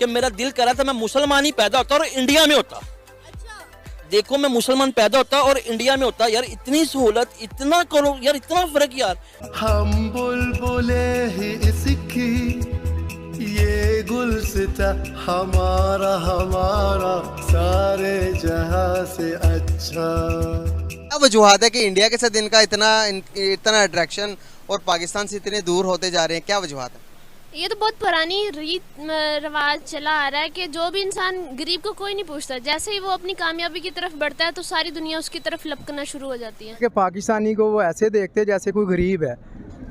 कि मेरा दिल कर रहा था मैं मुसलमान ही पैदा होता और इंडिया में होता। देखो मैं मुसलमान पैदा होता और इंडिया में होता। यार इतनी सहूलत, इतना करो यार, इतना फर्क यार। हम बुलबुले ही इसकी, ये गुलसिता हमारा हमारा सारे जहां से अच्छा। क्या वजूहत है कि इंडिया के साथ इनका इतना अट्रैक्शन और पाकिस्तान से इतने दूर होते जा रहे हैं? क्या वजूहत है? ये तो बहुत पुरानी रीत रिवाज चला आ रहा है कि जो भी इंसान गरीब को कोई नहीं पूछता, जैसे ही वो अपनी कामयाबी की तरफ बढ़ता है तो सारी दुनिया उसकी तरफ लपकना शुरू हो जाती है। कि पाकिस्तानी को वो ऐसे देखते हैं जैसे कोई गरीब है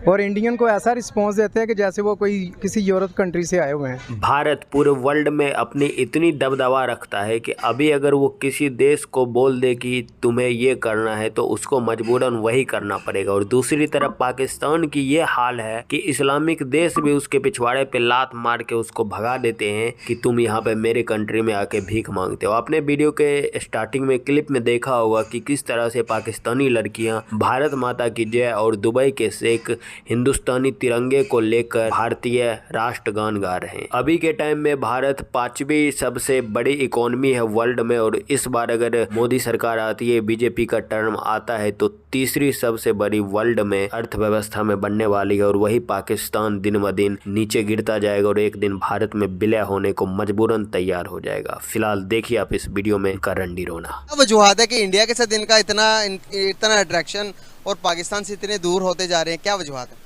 और इंडियन को ऐसा रिस्पांस देते हैं कि जैसे वो कोई किसी यूरोप कंट्री से आए हुए हैं। भारत पूरे वर्ल्ड में अपनी इतनी दबदबा रखता है कि अभी अगर वो किसी देश को बोल दे कि तुम्हें ये करना है तो उसको मजबूरन वही करना पड़ेगा। और दूसरी तरफ पाकिस्तान की ये हाल है कि इस्लामिक देश भी उसके पिछवाड़े पे लात मार के उसको भगा देते हैं कि तुम यहाँ पे मेरे कंट्री में आके भीख मांगते हो। आपने वीडियो के स्टार्टिंग में क्लिप में देखा होगा कि किस तरह से पाकिस्तानी लड़कियाँ भारत माता की जय और दुबई के शेख हिंदुस्तानी तिरंगे को लेकर भारतीय राष्ट्रगान गा रहे हैं। अभी के टाइम में भारत 5वीं सबसे बड़ी इकोनॉमी है वर्ल्ड में और इस बार अगर मोदी सरकार आती है, बीजेपी का टर्म आता है तो तीसरी सबसे बड़ी वर्ल्ड में अर्थव्यवस्था में बनने वाली है। और वही पाकिस्तान दिन ब दिन नीचे गिरता जाएगा और एक दिन भारत में विलय होने को मजबूरन तैयार हो जाएगा। फिलहाल देखिए आप इस वीडियो में करंडी रोना। क्या वजूहत है कि इंडिया के साथ इनका इतना अट्रैक्शन और पाकिस्तान से इतने दूर होते जा रहे हैं? क्या वजूहत है?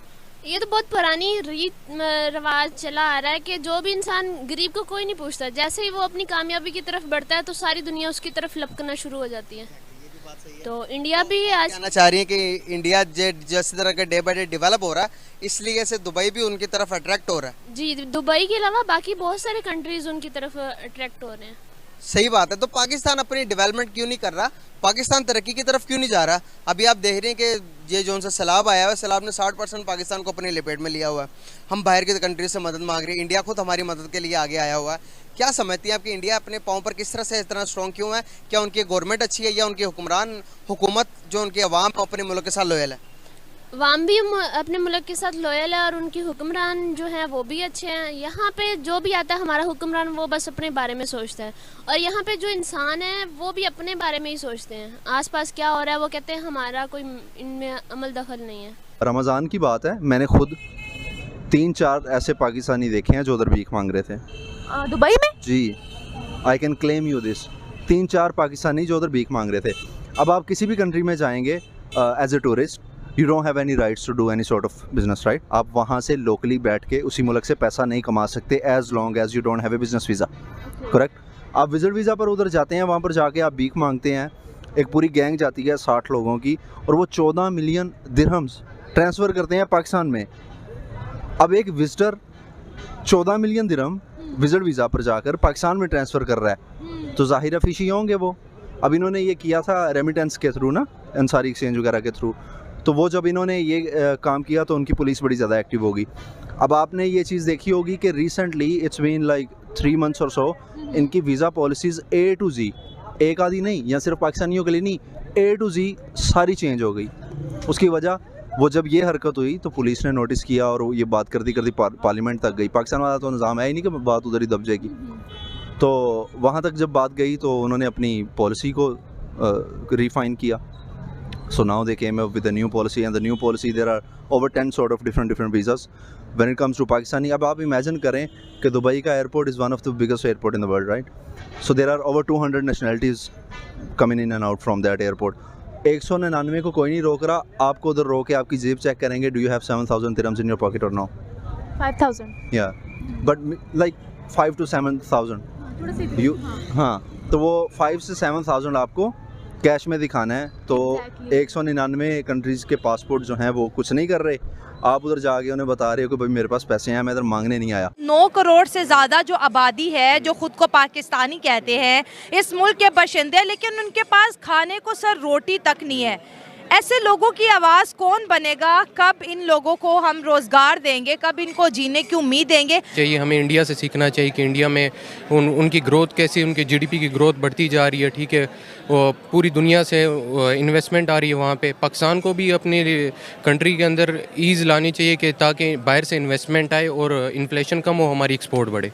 ये तो बहुत पुरानी रीत रिवाज चला आ रहा है कि जो भी इंसान गरीब को कोई नहीं पूछता, जैसे ही वो अपनी कामयाबी की तरफ बढ़ता है तो सारी दुनिया उसकी तरफ लपकना शुरू हो जाती है। तो इंडिया भी आज कहना चाह रही है कि इंडिया जिस तरह का डे बाय डे डेवलप हो रहा है, इसलिए से दुबई भी उनकी तरफ अट्रैक्ट हो रहा है। जी, दुबई के अलावा बाकी बहुत सारे कंट्रीज उनकी तरफ अट्रैक्ट हो रहे हैं। सही बात है। तो पाकिस्तान अपनी डेवलपमेंट क्यों नहीं कर रहा? पाकिस्तान तरक्की की तरफ क्यों नहीं जा रहा? अभी आप देख रहे हैं कि ये जो उनसे सैलाब आया है, सैलाब ने 60% पाकिस्तान को अपने लपेट में लिया हुआ है। हम बाहर की कंट्री से मदद मांग रहे हैं, इंडिया खुद हमारी मदद के लिए आगे आया हुआ है। क्या समझती हैं आप कि इंडिया अपने पाँव पर किस तरह से इतना स्ट्रॉन्ग क्यों है? क्या उनकी गवर्नमेंट अच्छी है या उनकी हुकूमत जो उनकी अवाम अपने मुल्क के साथ लॉयल है? वाम भी अपने मुल्क के साथ लॉयल है और उनकी हुक्मरान जो है वो भी अच्छे हैं। यहाँ पे जो भी आता है हमारा हुक्मरान वो बस अपने बारे में सोचता है और यहाँ पे जो इंसान है वो भी अपने बारे में ही सोचते हैं। आसपास क्या हो रहा है वो कहते हैं हमारा कोई इनमें अमल दखल नहीं है। रमज़ान की बात है, मैंने खुद 3-4 ऐसे पाकिस्तानी देखे हैं जो उधर भीख मांग रहे थे दुबई में। जी, I can claim you this. 3-4 पाकिस्तानी जो उधर भीख मांग रहे थे। अब आप किसी भी कंट्री में जाएंगे as a tourist, you don't have any rights to do any sort of business, right? आप वहाँ से लोकली बैठ के उसी मुल्क से पैसा नहीं कमा सकते as long as you don't have a business visa, correct? आप विजिट वीज़ा पर उधर जाते हैं, वहाँ पर जाके आप भीख मांगते हैं। एक पूरी गैंग जाती है 60 लोगों की और वो 14 मिलियन दिरहम्स ट्रांसफ़र करते हैं पाकिस्तान में। अब एक विजिटर 14 मिलियन दिरहम विजिट वीज़ा पर जाकर पाकिस्तान में ट्रांसफ़र कर रहा है तो ज़ाहिर फ़िशी होंगे वो। अब इन्होंने ये किया था रेमिटेंस के थ्रू ना, अंसारी एक्सचेंज वगैरह के थ्रू। तो वो जब इन्होंने ये काम किया तो उनकी पुलिस बड़ी ज़्यादा एक्टिव होगी। अब आपने ये चीज़ देखी होगी कि recently it's been like 3 months और सो, इनकी visa policies A to Z, एक आधी नहीं या सिर्फ पाकिस्तानियों के लिए नहीं, A to Z सारी चेंज हो गई। उसकी वजह वो जब ये हरकत हुई तो पुलिस ने नोटिस किया और ये बात करती करती पार्लियामेंट तक गई। पाकिस्तान वाला तो निज़ाम है ही नहीं कि बात उधर ही दब जाएगी। तो वहाँ तक जब बात गई तो उन्होंने अपनी पॉलिसी को रिफाइन किया। So now they came up with a new policy, and the new policy there are over 10 sort of different visas when it comes to Pakistani. अब आप imagine करें कि दुबई का airport is one of the biggest airport in the world, right? So there are over 200 nationalities coming in and out from that airport. 199 को कोई नहीं रोक रहा, आपको उधर रोक के आपकी जेब चेक करेंगे, do you have 7,000 dirhams in your pocket or no? 5,000. Yeah, but like 5 to 7,000. You हाँ, तो वो 5 से 7,000 आपको कैश में दिखाना है। तो 199 कंट्रीज़ के पासपोर्ट जो हैं वो कुछ नहीं कर रहे। आप उधर जाके उन्हें बता रहे हो कि भाई मेरे पास पैसे हैं, मैं इधर मांगने नहीं आया। 9 करोड़ से ज़्यादा जो आबादी है, जो खुद को पाकिस्तानी कहते हैं, इस मुल्क के बशिंदे, लेकिन उनके पास खाने को सर रोटी तक नहीं है। ऐसे लोगों की आवाज़ कौन बनेगा? कब इन लोगों को हम रोज़गार देंगे? कब इनको जीने की उम्मीद देंगे? चाहिए हमें इंडिया से सीखना चाहिए कि इंडिया में उनकी ग्रोथ कैसी, उनकी जीडीपी की ग्रोथ बढ़ती जा रही है, ठीक है। पूरी दुनिया से इन्वेस्टमेंट आ रही है वहाँ पे। पाकिस्तान को भी अपनी कंट्री के अंदर ईज़ लानी चाहिए कि ताकि बाहर से इन्वेस्टमेंट आए और इन्फ्लेशन कम हो, हमारी एक्सपोर्ट बढ़े।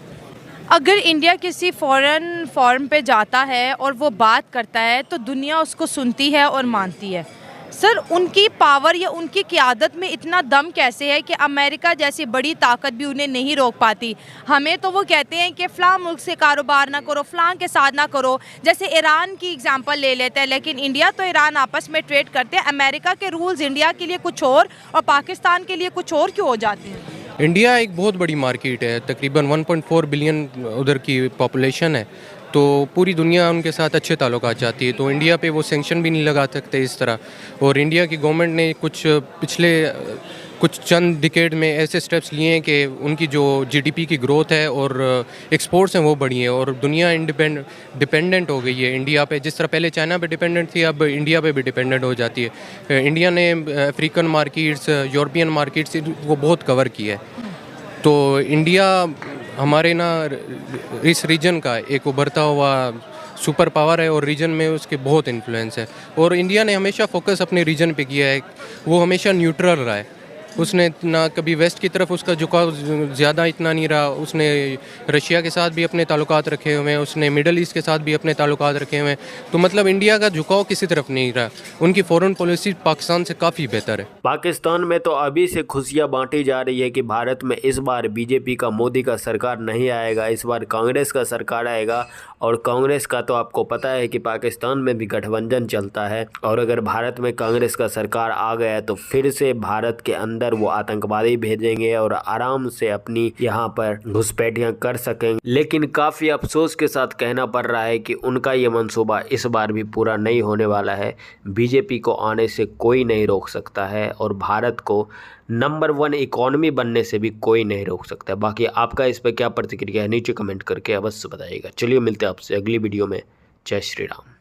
अगर इंडिया किसी फॉरेन फॉर्म पे जाता है और वो बात करता है तो दुनिया उसको सुनती है और मानती है। सर, उनकी पावर या उनकी क़यादत में इतना दम कैसे है कि अमेरिका जैसी बड़ी ताकत भी उन्हें नहीं रोक पाती। हमें तो वो कहते हैं कि फ़लाँ मुल्क से कारोबार ना करो, फ़लाँ के साथ ना करो, जैसे ईरान की एग्जांपल ले लेते हैं, लेकिन इंडिया तो ईरान आपस में ट्रेड करते हैं। अमेरिका के रूल्स इंडिया के लिए कुछ और पाकिस्तान के लिए कुछ और क्यों हो जाते हैं? इंडिया एक बहुत बड़ी मार्केट है, तकरीबन 1.4 बिलियन उधर की पॉपुलेशन है, तो पूरी दुनिया उनके साथ अच्छे ताल्लुकात चाहती है, तो इंडिया पे वो सैंक्शन भी नहीं लगा सकते इस तरह। और इंडिया की गवर्नमेंट ने पिछले कुछ चंद डिकेड में ऐसे स्टेप्स लिए हैं कि उनकी जो जीडीपी की ग्रोथ है और एक्सपोर्ट्स हैं वो बढ़ी हैं और दुनिया डिपेंडेंट हो गई है इंडिया पे। जिस तरह पहले चाइना पे डिपेंडेंट थी, अब इंडिया पे भी डिपेंडेंट हो जाती है। इंडिया ने अफ्रीकन मार्केट्स, यूरोपियन मार्केट्स को बहुत कवर किया है। तो इंडिया हमारे इस रीजन का एक उभरता हुआ सुपर पावर है और रीजन में उसके बहुत इन्फ्लुएंस है। और इंडिया ने हमेशा फोकस अपने रीजन पे किया है, वो हमेशा न्यूट्रल रहा है। उसने ना कभी वेस्ट की तरफ उसका झुकाव ज़्यादा इतना नहीं रहा। उसने रशिया के साथ भी अपने ताल्लुकात रखे हुए हैं, उसने मिडल ईस्ट के साथ भी अपने ताल्लुकात रखे हुए हैं। तो मतलब इंडिया का झुकाव किसी तरफ नहीं रहा। उनकी फॉरेन पॉलिसी पाकिस्तान से काफ़ी बेहतर है। पाकिस्तान में तो अभी से खुशियाँ बांटी जा रही है कि भारत में इस बार बीजेपी का, मोदी का सरकार नहीं आएगा, इस बार कांग्रेस का सरकार आएगा। और कांग्रेस का तो आपको पता है कि पाकिस्तान में भी गठबंधन चलता है, और अगर भारत में कांग्रेस का सरकार आ गया तो फिर से भारत के अंदर वो आतंकवादी भेजेंगे और आराम से अपनी यहाँ पर घुसपैठियाँ कर सकेंगे। लेकिन काफ़ी अफसोस के साथ कहना पड़ रहा है कि उनका ये मंसूबा इस बार भी पूरा नहीं होने वाला है। बीजेपी को आने से कोई नहीं रोक सकता है और भारत को नंबर 1 इकॉनमी बनने से भी कोई नहीं रोक सकता है। बाकी आपका इस पर क्या प्रतिक्रिया है नीचे कमेंट करके अवश्य बताइएगा। चलिए मिलते हैं आपसे अगली वीडियो में। जय श्री राम।